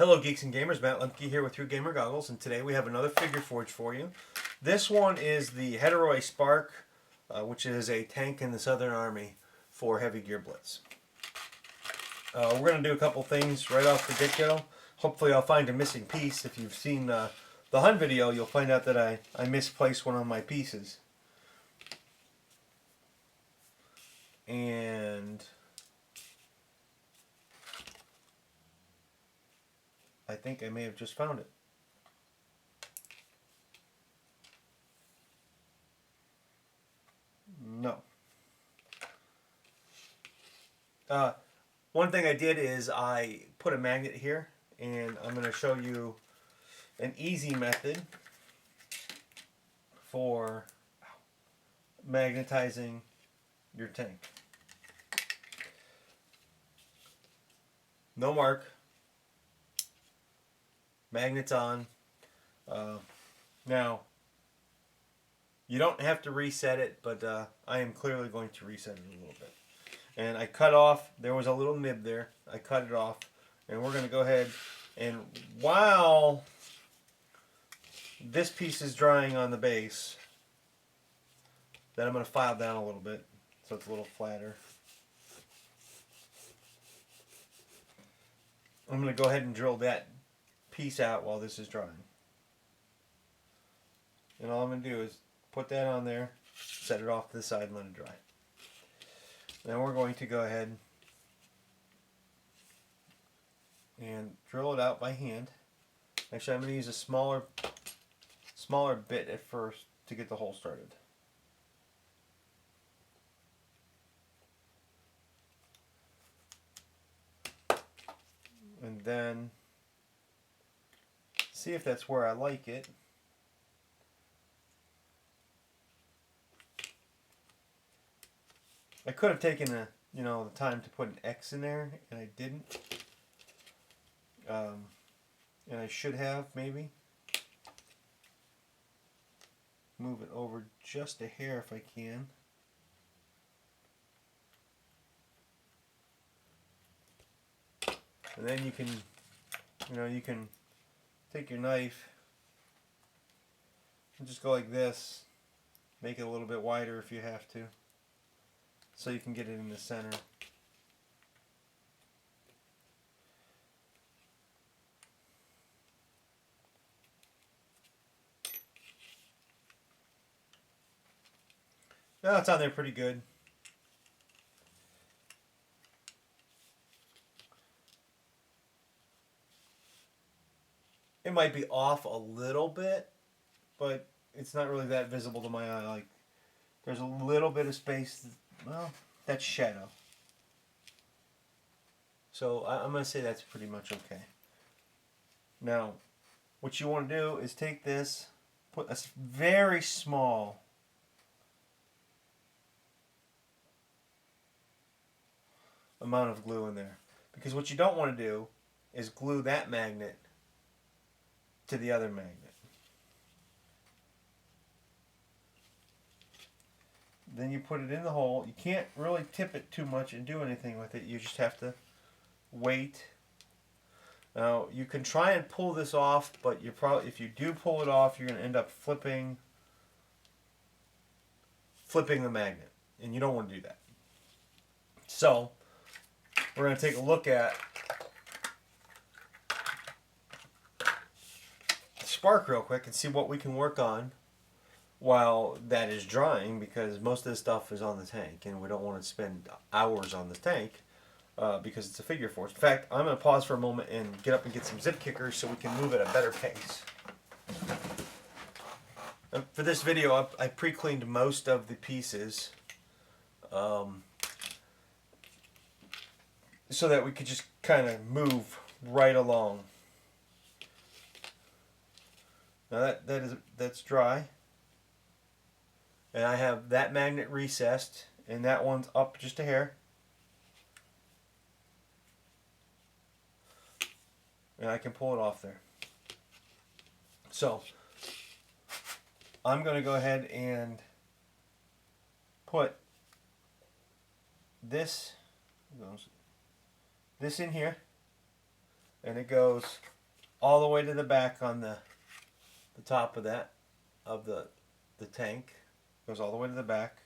Hello geeks and gamers, Matt Lemke here with True Gamer Goggles, and today we have another figure forge for you. This one is the Hetaroi Spark, which is a tank in the Southern Army for Heavy Gear Blitz. We're going to do a couple things right off the get-go. Hopefully I'll find a missing piece. If you've seen the hunt video, you'll find out that I misplaced one of my pieces. And I think I may have just found it. No. One thing I did is I put a magnet here, and I'm going to show you an easy method for magnetizing your tank. No mark. Magnets on. Now, you don't have to reset it, but I am clearly going to reset it a little bit. And I cut off, there was a little nib there. I cut it off, and we're going to go ahead and while this piece is drying on the base, then I'm going to file down a little bit so it's a little flatter. I'm going to go ahead and drill that piece out while this is drying. And all I'm going to do is put that on there, set it off to the side and let it dry. Then we're going to go ahead and drill it out by hand. Actually, I'm going to use a smaller bit at first to get the hole started. And then see if that's where I like it. I could have taken the time to put an X in there, and I didn't. And I should have, maybe. Move it over just a hair if I can. And then you can take your knife and just go like this. Make it a little bit wider if you have to, so you can get it in the center. Now it's on there pretty good. It might be off a little bit, but it's not really that visible to my eye. Like, there's a little bit of space. Well, that's shadow. So I'm going to say that's pretty much okay. Now, what you want to do is take this, put a very small amount of glue in there. Because what you don't want to do is glue that magnet to the other magnet. Then you put it in the hole. You can't really tip it too much and do anything with it. You just have to wait. Now you can try and pull this off, but if you do pull it off, you're going to end up flipping the magnet, and you don't want to do that. So we're going to take a look at the spark real quick and see what we can work on while that is drying, because most of this stuff is on the tank and we don't want to spend hours on the tank because it's a figure forge. In fact, I'm going to pause for a moment and get up and get some zip kickers so we can move at a better pace. For this video, I pre-cleaned most of the pieces so that we could just kind of move right along. Now that's dry. And I have that magnet recessed, and that one's up just a hair. And I can pull it off there. So I'm going to go ahead and put this in here, and it goes all the way to the back on the top of that of the tank. Goes all the way to the back.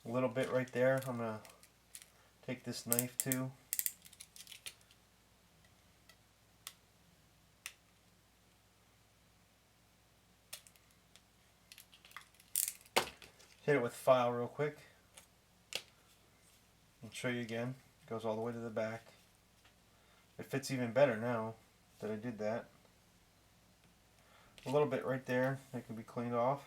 A little bit right there. I'm gonna take this knife too. Hit it with file real quick. I'll show you again. It goes all the way to the back. It fits even better now that I did that. A little bit right there that can be cleaned off.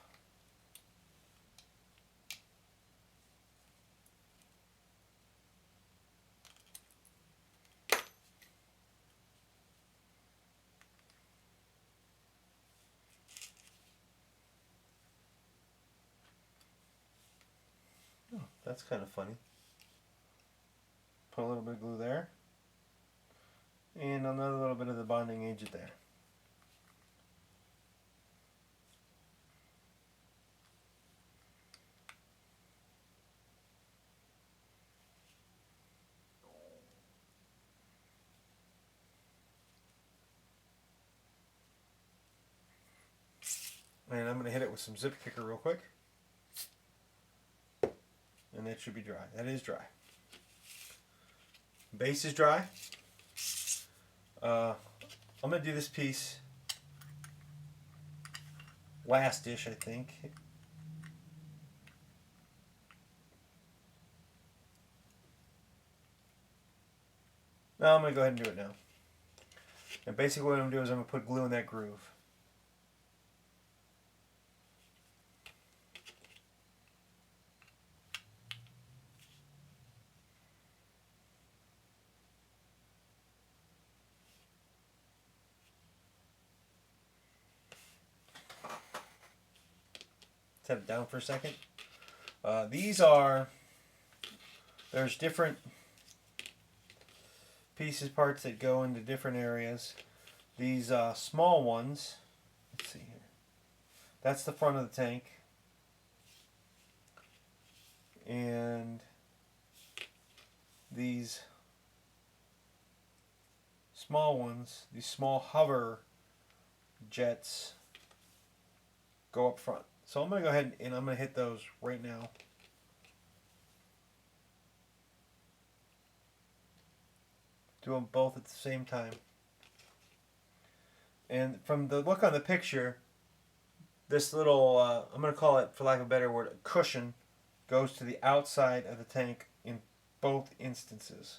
Oh, that's kind of funny. Put a little bit of glue there. And another little bit of the bonding agent there. And I'm going to hit it with some zip kicker real quick. And that should be dry. That is dry. Base is dry. I'm going to do this piece last dish, I think. No, I'm going to go ahead and do it now. And basically what I'm going to do is I'm going to put glue in that groove. Set it down for a second. There's different pieces, parts that go into different areas. These small ones, let's see here. That's the front of the tank. And these small ones, these small hover jets go up front. So I'm going to go ahead and I'm going to hit those right now. Do them both at the same time. And from the look on the picture, this little, I'm going to call it, for lack of a better word, a cushion, goes to the outside of the tank in both instances.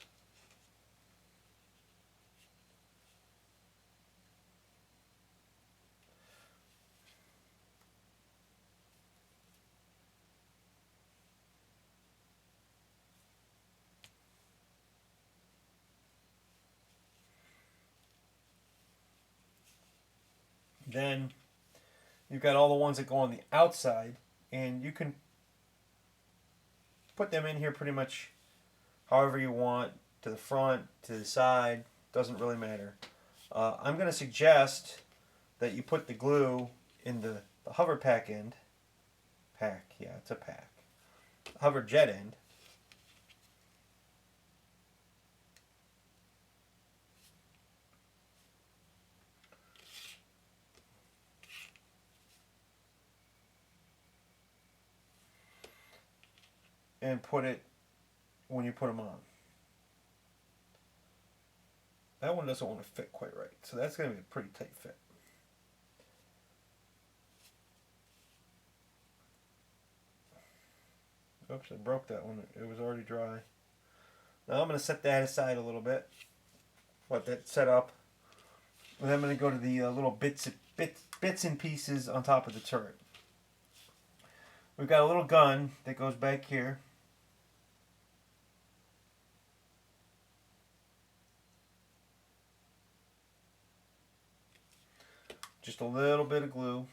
Then you've got all the ones that go on the outside, and you can put them in here pretty much however you want, to the front, to the side, doesn't really matter. I'm going to suggest that you put the glue in the hover pack end. Pack, yeah, it's a pack. Hover jet end. And put it when you put them on. That one doesn't want to fit quite right, so that's going to be a pretty tight fit. Oops, I broke that one. It was already dry. Now I'm going to set that aside a little bit. Let that set up. And then I'm going to go to the little bits and pieces on top of the turret. We've got a little gun that goes back here. Just a little bit of glue.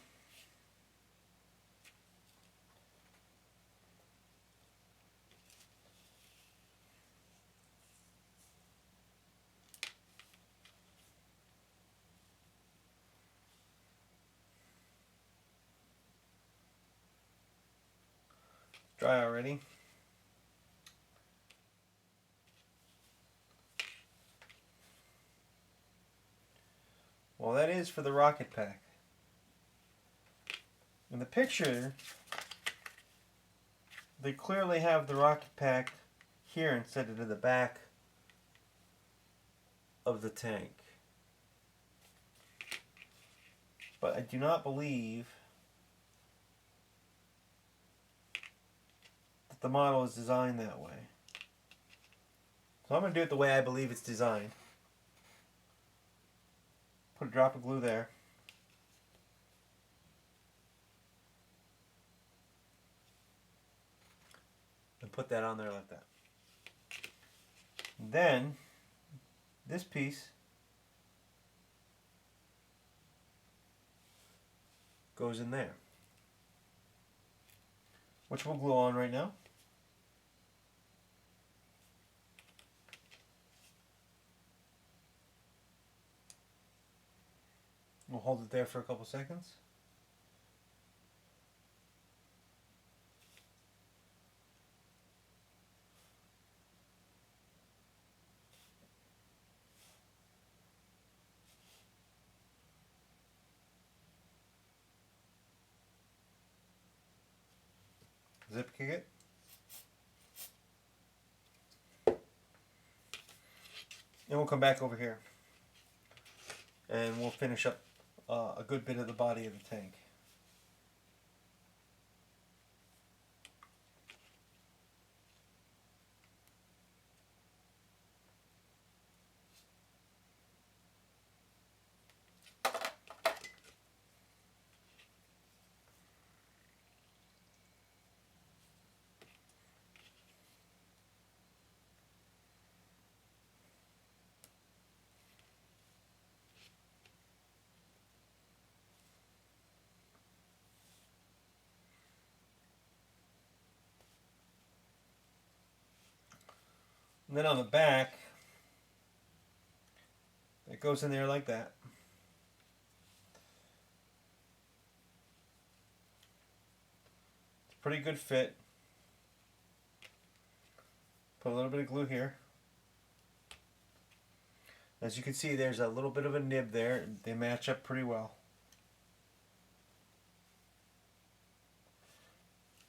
Dry already. Well, that is for the rocket pack. In the picture, they clearly have the rocket pack here instead of the back of the tank. But I do not believe that the model is designed that way. So I'm going to do it the way I believe it's designed. Put a drop of glue there. And put that on there like that. Then, this piece goes in there, which we'll glue on right now. We'll hold it there for a couple seconds. Zip kick it. And we'll come back over here and we'll finish up a good bit of the body of the tank. And then on the back, it goes in there like that. It's a pretty good fit. Put a little bit of glue here. As you can see, there's a little bit of a nib there. They match up pretty well.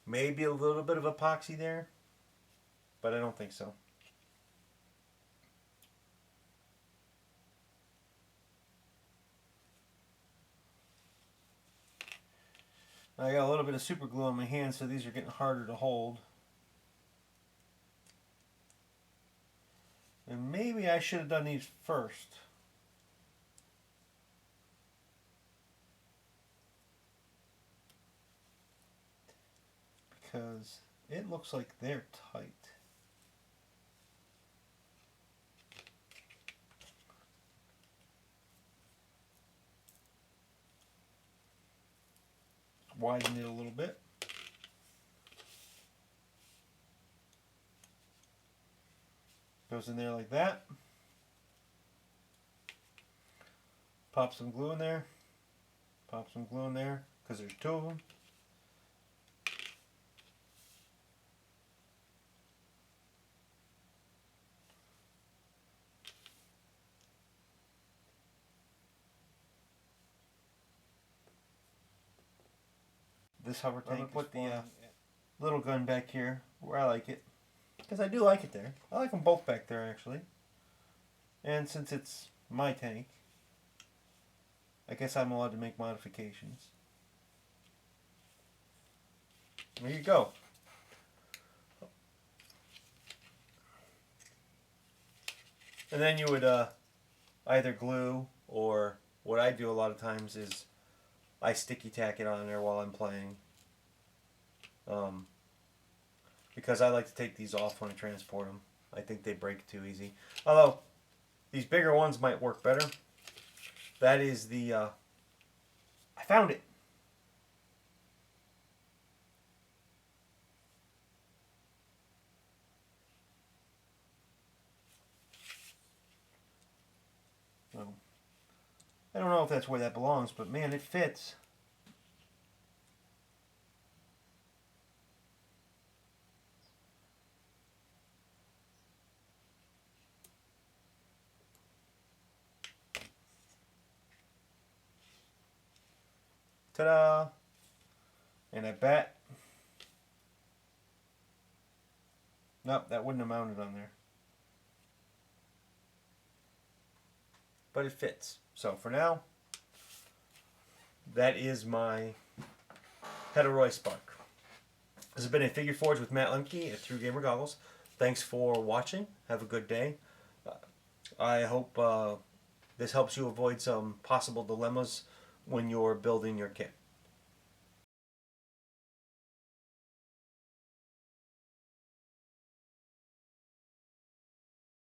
Maybe a little bit of epoxy there, but I don't think so. I got a little bit of super glue on my hands, so these are getting harder to hold. And maybe I should have done these first. Because it looks like they're tight. Widen it a little bit. Goes in there like that. Pop some glue in there. Pop some glue in there, because there's two of them. This hover tank, put the little gun back here where I like it, because I do like it there. I like them both back there actually, and since it's my tank, I guess I'm allowed to make modifications. There you go. And then you would either glue, or what I do a lot of times is I sticky tack it on there while I'm playing. Because I like to take these off when I transport them. I think they break too easy. Although, these bigger ones might work better. That is the... I found it! So, I don't know if that's where that belongs, but man, it fits. Ta-da! And I bet... Nope, that wouldn't have mounted on there. But it fits. So for now, that is my Hetaroi Spark. This has been a Figure Forge with Matt Lemke at Through Gamer Goggles. Thanks for watching. Have a good day. I hope this helps you avoid some possible dilemmas when you're building your kit.